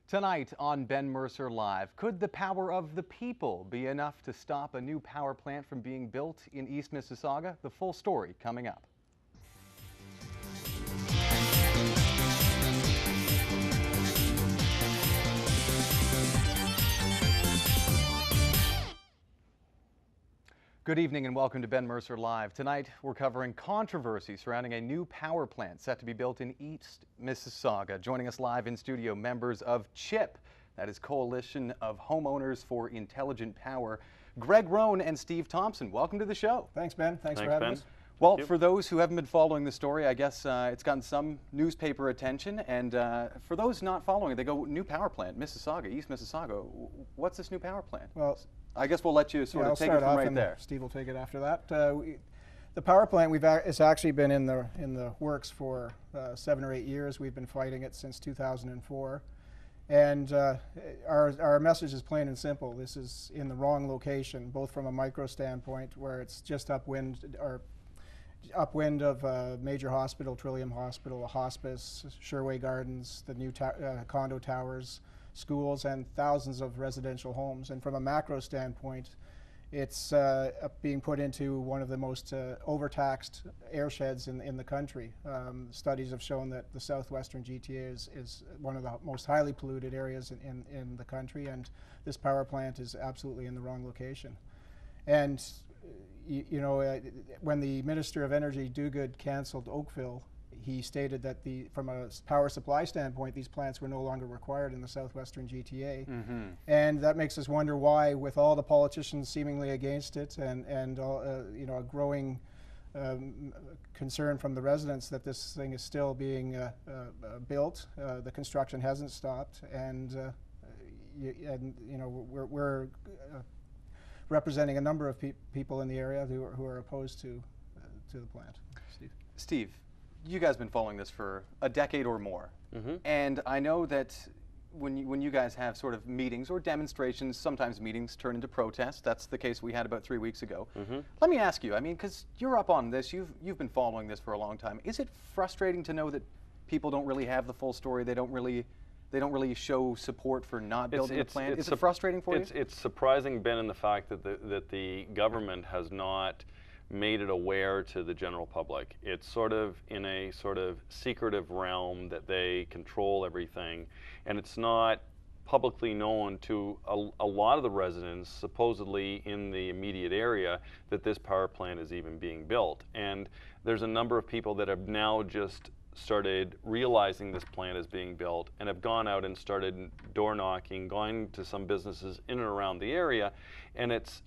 Tonight on Ben Mercer Live, could the power of the people be enough to stop a new power plant from being built in East Mississauga? The full story coming up. Good evening and welcome to Ben Mercer Live. Tonight we're covering controversy surrounding a new power plant set to be built in East Mississauga. Joining us live in studio, members of CHIP, that is Coalition of Homeowners for Intelligent Power, Greg Rohn and Steve Thompson. Welcome to the show. Thanks, Ben. Thanks for having us. Well, for those who haven't been following the story, I guess it's gotten some newspaper attention. And for those not following it, they go, new power plant, Mississauga, East Mississauga. What's this new power plant? Well, I guess we'll let you sort of take it from right there. Steve will take it after that. The power plant it's actually been in the works for 7 or 8 years. We've been fighting it since 2004, and our message is plain and simple. This is in the wrong location, both from a micro standpoint, where it's just upwind of a major hospital, Trillium Hospital, a hospice, Sherway Gardens, the new condo towers, schools, and thousands of residential homes. And from a macro standpoint, it's being put into one of the most overtaxed airsheds in the country. Studies have shown that the southwestern GTA is one of the most highly polluted areas in the country, and this power plant is absolutely in the wrong location. And you know, when the Minister of Energy, Duguid, cancelled Oakville, he stated that from a power supply standpoint, these plants were no longer required in the southwestern GTA. Mm-hmm. And that makes us wonder why, with all the politicians seemingly against it and you know, a growing concern from the residents that this thing is still being built, the construction hasn't stopped, and you know, we're representing a number of people in the area who are opposed to the plant. Steve, you guys have been following this for a decade or more, and I know that when you guys have sort of meetings or demonstrations, sometimes meetings turn into protests. That's the case we had about 3 weeks ago. Let me ask you, I mean, because you're up on this, you've been following this for a long time. Is it frustrating to know that people don't really have the full story? They don't really show support for not building a plant? Is it frustrating for you? It's surprising, Ben, in the fact that the government has not made it aware to the general public. It's sort of in a sort of secretive realm that they control everything, and it's not publicly known to a lot of the residents supposedly in the immediate area that this power plant is even being built. And there's a number of people that have now just started realizing this plant is being built and have gone out and started door knocking, going to some businesses in and around the area, and it's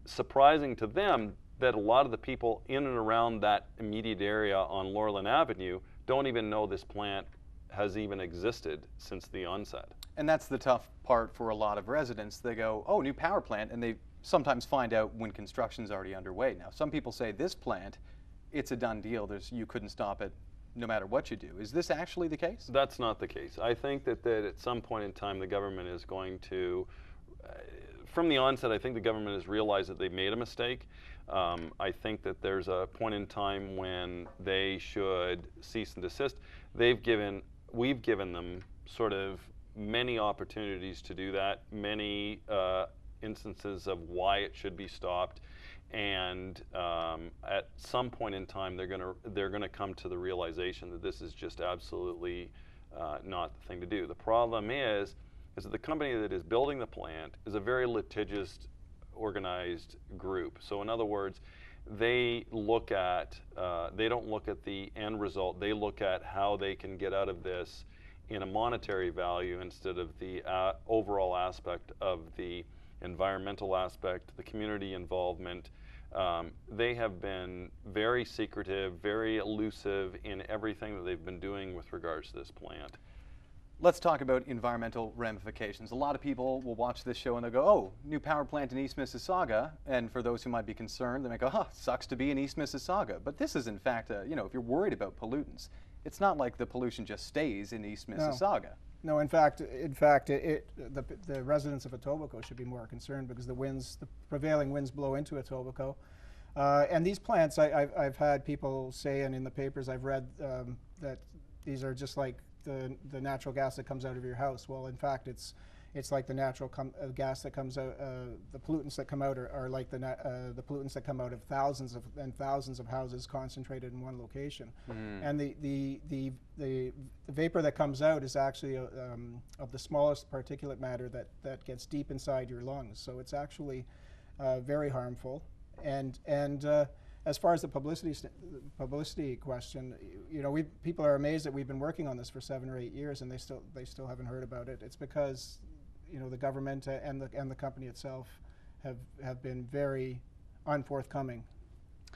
surprising to them that a lot of the people in and around that immediate area on Loreland Avenue don't even know this plant has even existed since the onset. And that's the tough part for a lot of residents. They go, oh, new power plant, and they sometimes find out when construction's already underway. Now, some people say this plant, it's a done deal. You couldn't stop it no matter what you do. Is this actually the case? That's not the case. I think that at some point in time the government is going to, from the onset, I think the government has realized that they made a mistake. I think that there's a point in time when they should cease and desist. We've given them sort of many opportunities to do that, many instances of why it should be stopped, and at some point in time they're gonna come to the realization that this is just absolutely not the thing to do. The problem is that the company that is building the plant is a very litigious, organized group. So in other words, they look at, they don't look at the end result, they look at how they can get out of this in a monetary value instead of the overall aspect of the environmental aspect, the community involvement. They have been very secretive, very elusive in everything that they've been doing with regards to this plant. Let's talk about environmental ramifications. A lot of people will watch this show and they'll go, oh, new power plant in East Mississauga. And for those who might be concerned, they might go, oh, sucks to be in East Mississauga. But this is in fact, you know, if you're worried about pollutants, it's not like the pollution just stays in East Mississauga. No, in fact, the residents of Etobicoke should be more concerned because the prevailing winds blow into Etobicoke. And these plants, I've had people say, and in the papers I've read, that these are just like the natural gas that comes out of your house. Well, in fact, it's like the natural gas that comes out. The pollutants that come out are like the pollutants that come out of thousands of houses concentrated in one location. And the vapor that comes out is actually of the smallest particulate matter that gets deep inside your lungs. So it's actually very harmful. And as far as the publicity question, you know, people are amazed that we've been working on this for 7 or 8 years and they still haven't heard about it. It's because, you know, the government and the company itself have been very unforthcoming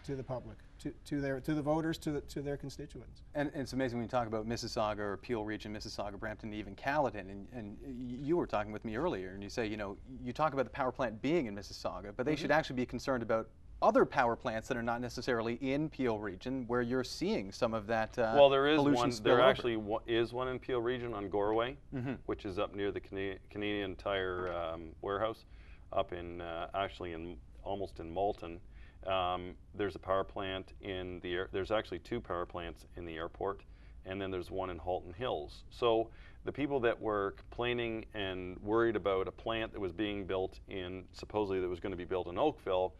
to the public, to the voters, to their constituents. And it's amazing when you talk about Mississauga or Peel Region, Mississauga, Brampton, even Caledon, and you were talking with me earlier, and you say, you know, you talk about the power plant being in Mississauga, but they should actually be concerned about other power plants that are not necessarily in Peel Region, where you're seeing some of that well, there is pollution one. spill There over. actually is one in Peel Region on Goreway, which is up near the Canadian Tire warehouse, up in actually almost in Malton. There's a power plant in the there's actually 2 power plants in the airport, and then there's one in Halton Hills. So the people that were complaining and worried about a plant that was being built in, supposedly that was going to be built in Oakville,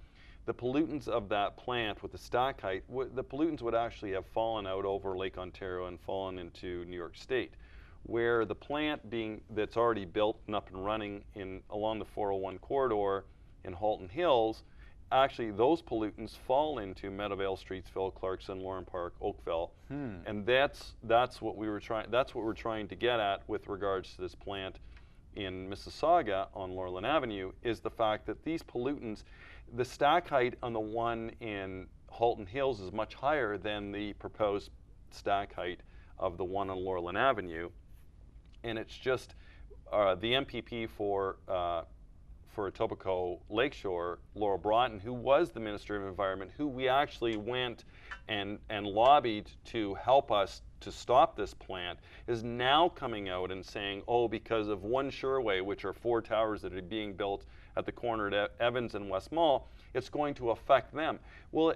the pollutants of that plant with the stack height, the pollutants would actually have fallen out over Lake Ontario and fallen into New York State, where the plant that's already built and up and running along the 401 corridor in Halton Hills, actually those pollutants fall into Meadowvale, Streetsville, Clarkson, Lauren Park, Oakville, and that's what we're trying to get at with regards to this plant in Mississauga on Loreland Avenue, is the fact that these pollutants, the stack height on the one in Halton Hills is much higher than the proposed stack height of the one on Loreland Avenue, and it's just the MPP for Etobicoke Lakeshore, Laura Broughton, who was the Minister of Environment, who we actually went and lobbied to help us to stop this plant, is now coming out and saying, oh, because of one Sherway, which are 4 towers that are being built at the corner at Evans and West Mall, it's going to affect them. Well,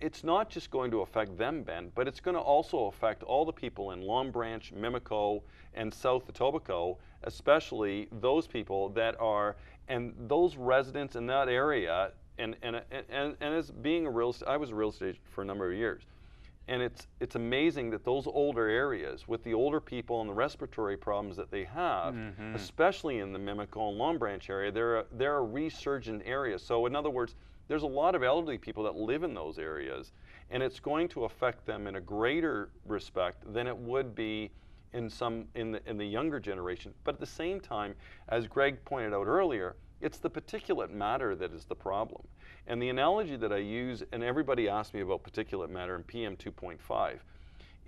it's not just going to affect them, Ben, but it's going to also affect all the people in Long Branch, Mimico, and South Etobicoke, especially those people that are, and those residents in that area, and as being I was a real estate agent for a number of years, and it's amazing that those older areas, with the older people and the respiratory problems that they have, especially in the Mimico and Long Branch area, they're a resurgent area. So in other words, there's a lot of elderly people that live in those areas, and it's going to affect them in a greater respect than it would be in the younger generation. But at the same time, as Greg pointed out earlier, it's the particulate matter that is the problem. And the analogy that I use, and everybody asks me about particulate matter and PM 2.5,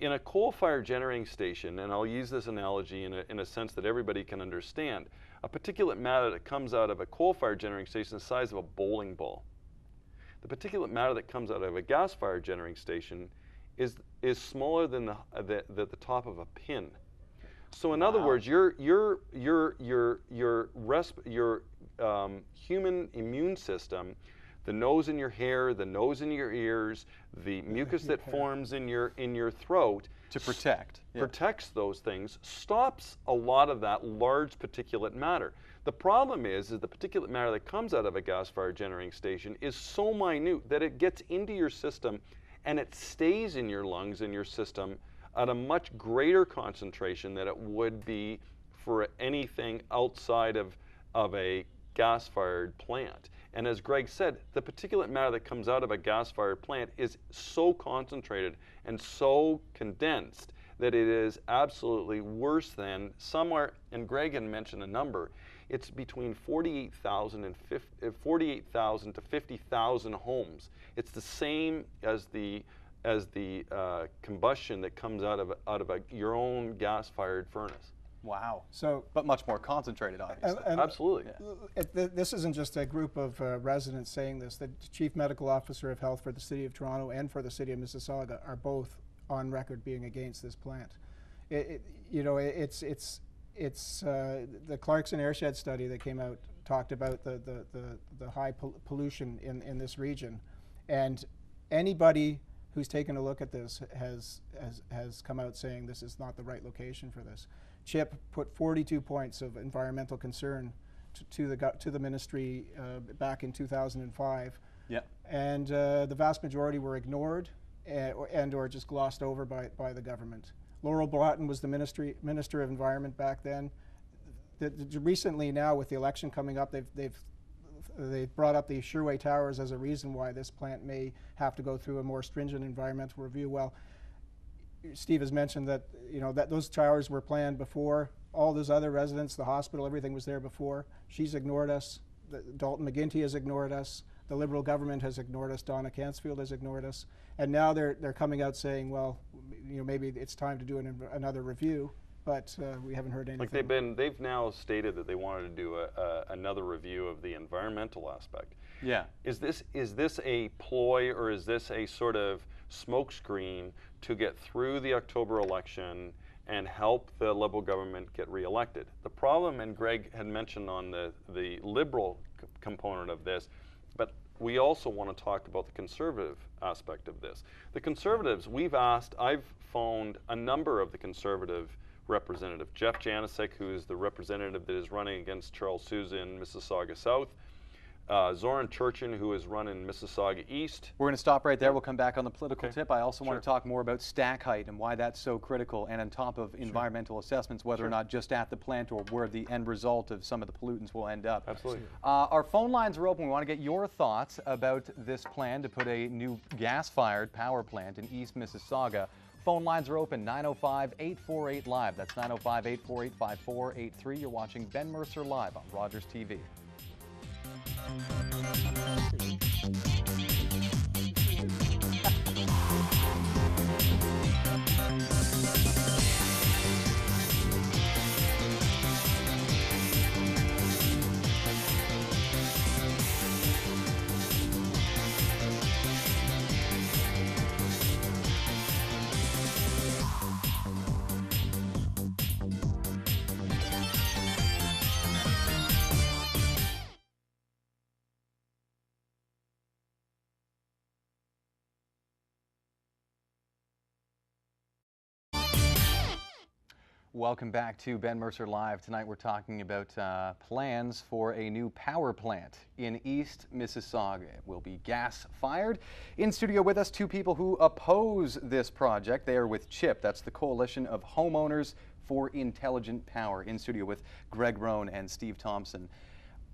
in a coal-fired generating station, and I'll use this analogy in a sense that everybody can understand, a particulate matter that comes out of a coal-fired generating station is the size of a bowling ball. The particulate matter that comes out of a gas-fired generating station is smaller than the top of a pin. So in other words, your human immune system, the nose in your hair, the nose in your ears, the mucus that forms in your throat to protect. Protects those things, stops a lot of that large particulate matter. The problem is the particulate matter that comes out of a gas-fired generating station is so minute that it gets into your system and it stays in your lungs and your system at a much greater concentration than it would be for anything outside of a gas-fired plant. And as Greg said, the particulate matter that comes out of a gas-fired plant is so concentrated and so condensed that it is absolutely worse than somewhere, and Greg had mentioned a number, it's between 48,000 to 50,000 homes. It's the same as the combustion that comes out of your own gas-fired furnace. Wow. So, but much more concentrated, obviously. Absolutely. This isn't just a group of residents saying this. The Chief Medical Officer of Health for the City of Toronto and for the City of Mississauga are both on record being against this plant. It's the Clarkson airshed study that came out talked about the high pollution in this region, and anybody who's taken a look at this, has come out saying this is not the right location for this. CHIP put 42 points of environmental concern to the ministry back in 2005. Yeah. And the vast majority were ignored and or just glossed over by the government. Laurel Broughton was the Minister of Environment back then. Recently now, with the election coming up, they've brought up the Sherway towers as a reason why this plant may have to go through a more stringent environmental review. Well, Steve has mentioned that that those towers were planned before. All those other residents, the hospital, everything was there before. She's ignored us. Dalton McGuinty has ignored us. The Liberal government has ignored us. Donna Cansfield has ignored us. And now they're coming out saying, well, maybe it's time to do another review. But we haven't heard anything. Like they've now stated that they wanted to do another review of the environmental aspect. Yeah. Is this a ploy, or is this a sort of smokescreen to get through the October election and help the Liberal government get reelected? The problem, and Greg had mentioned on the Liberal component of this, but we also want to talk about the Conservative aspect of this. The Conservatives, I've phoned a number of the Conservative representative, Jeff Janicek, who is the representative that is running against Charles Sousa in Mississauga South, Zoran Turchin, who is running Mississauga East. We're going to stop right there. We'll come back on the political tip. I also want to talk more about stack height and why that's so critical, and on top of environmental assessments, whether or not just at the plant or where the end result of some of the pollutants will end up. Absolutely. Our phone lines are open. We want to get your thoughts about this plan to put a new gas-fired power plant in East Mississauga. Phone lines are open, 905-848-LIVE. That's 905-848-5483. You're watching Ben Mercer Live on Rogers TV. Welcome back to Ben Mercer Live. Tonight we're talking about plans for a new power plant in East Mississauga. It will be gas-fired. In studio with us, two people who oppose this project. They are with CHIP, that's the Coalition of Homeowners for Intelligent Power. In studio with Greg Rohn and Steve Thompson.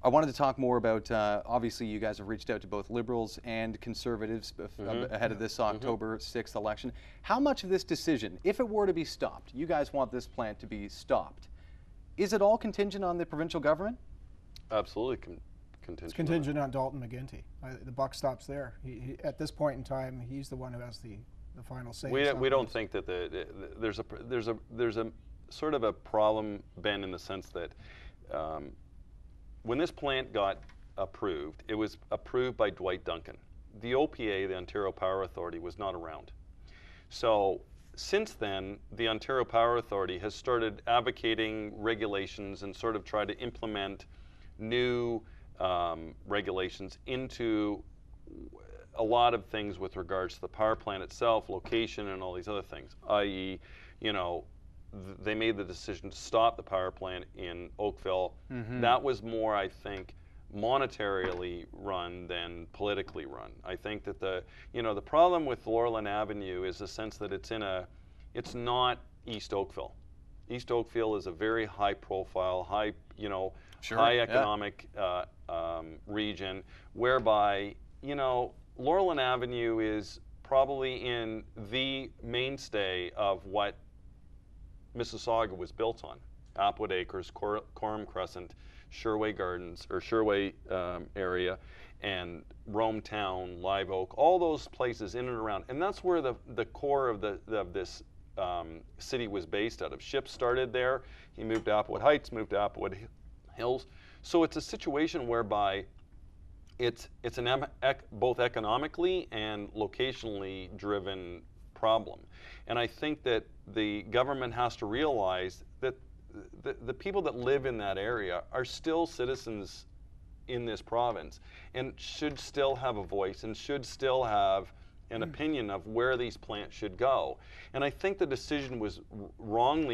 I wanted to talk more about, obviously you guys have reached out to both Liberals and Conservatives ahead of this October 6th election. How much of this decision, if it were to be stopped, you guys want this plant to be stopped, is it all contingent on the provincial government? Absolutely contingent. It's contingent on Dalton McGuinty. The buck stops there. At this point in time, he's the one who has the final say. We don't think that there's a sort of a problem, Ben, in the sense that when this plant got approved, it was approved by Dwight Duncan. The OPA, the Ontario Power Authority, was not around. So since then, the Ontario Power Authority has started advocating regulations and sort of tried to implement new regulations into a lot of things with regards to the power plant itself, location, and all these other things, i.e., they made the decision to stop the power plant in Oakville. That was more, I think, monetarily run than politically run. I think that the problem with Loreland Avenue is the sense that it's not East Oakville. East Oakville is a very high profile, high economic region, whereby, Loreland Avenue is probably in the mainstay of what Mississauga was built on. Applewood Acres, Coram Crescent, Sherway Gardens, or Sherway area, and Rome Town, Live Oak, all those places in and around. And that's where the core of this city was based out of. Ship started there. He moved to Applewood Heights, moved to Applewood Hills. So it's a situation whereby it's an both economically and locationally driven problem. And I think that the government has to realize that the people that live in that area are still citizens in this province and should still have a voice and should still have an opinion of where these plants should go. And I think the decision was wrongly